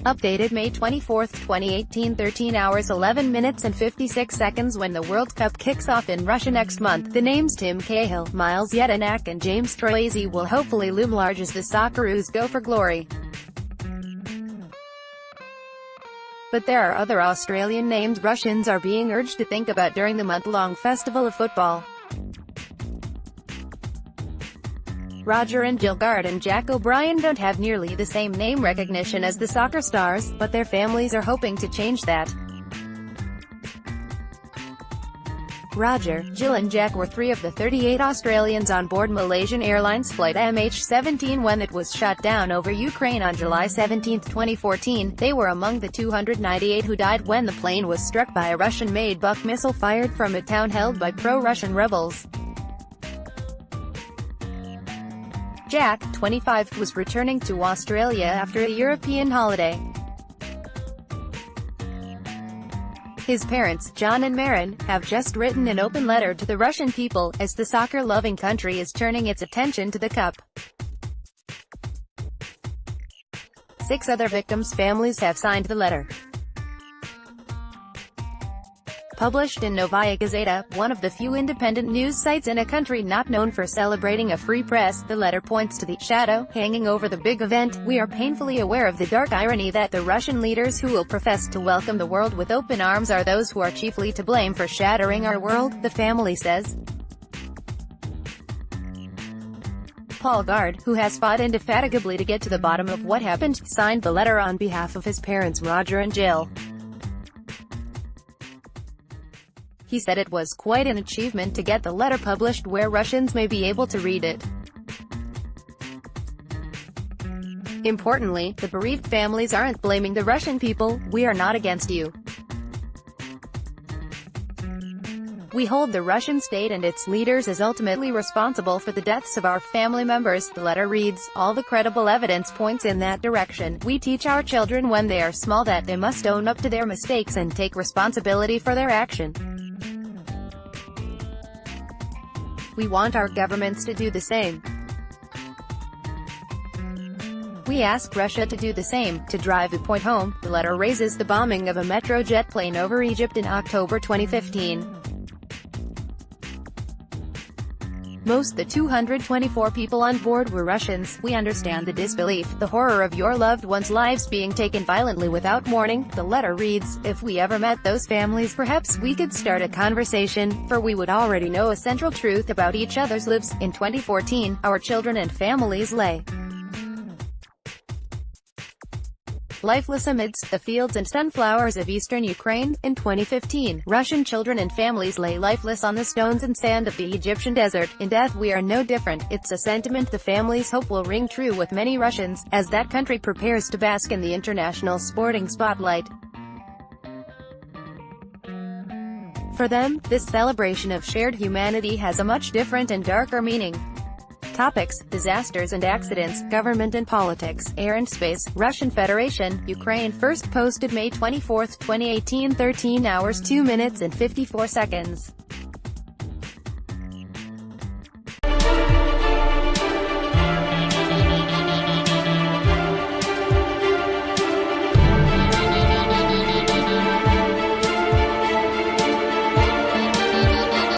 Updated May 24, 2018, 13 hours 11 minutes and 56 seconds. When the World Cup kicks off in Russia next month, the names Tim Cahill, Jedinak and James Troisi will hopefully loom large as the Socceroos go for glory. But there are other Australian names Russians are being urged to think about during the month-long festival of football. Roger and Jill Gard and Jack O'Brien don't have nearly the same name recognition as the soccer stars, but their families are hoping to change that. Roger, Jill and Jack were 3 of the 38 Australians on board Malaysian Airlines flight MH17 when it was shot down over Ukraine on July 17, 2014. They were among the 298 who died when the plane was struck by a Russian-made Buk missile fired from a town held by pro-Russian rebels. Jack, 25, was returning to Australia after a European holiday. His parents, John and Marin, have just written an open letter to the Russian people, as the soccer-loving country is turning its attention to the Cup. 6 other victims' families have signed the letter. Published in Novaya Gazeta, one of the few independent news sites in a country not known for celebrating a free press, the letter points to the shadow hanging over the big event. We are painfully aware of the dark irony that the Russian leaders who will profess to welcome the world with open arms are those who are chiefly to blame for shattering our world, the family says. Paul Gard, who has fought indefatigably to get to the bottom of what happened, signed the letter on behalf of his parents Roger and Jill. He said it was quite an achievement to get the letter published where Russians may be able to read it. Importantly, the bereaved families aren't blaming the Russian people. We are not against you. We hold the Russian state and its leaders as ultimately responsible for the deaths of our family members, the letter reads. All the credible evidence points in that direction. We teach our children when they are small that they must own up to their mistakes and take responsibility for their action. We want our governments to do the same. We ask Russia to do the same. To drive the point home, the letter raises the bombing of a Metro jet plane over Egypt in October 2015. Most the 224 people on board were Russians. We understand the disbelief, the horror of your loved ones' lives being taken violently without warning, the letter reads. If we ever met those families, perhaps we could start a conversation, for we would already know a central truth about each other's lives. In 2014, our children and families lay lifeless amidst the fields and sunflowers of eastern Ukraine. In 2015, Russian children and families lay lifeless on the stones and sand of the Egyptian desert. In death we are no different. It's a sentiment the families hope will ring true with many Russians, as that country prepares to bask in the international sporting spotlight. For them, this celebration of shared humanity has a much different and darker meaning. Topics: disasters and accidents, government and politics, air and space, Russian Federation, Ukraine. First posted May 24, 2018, 13 hours 2 minutes and 54 seconds.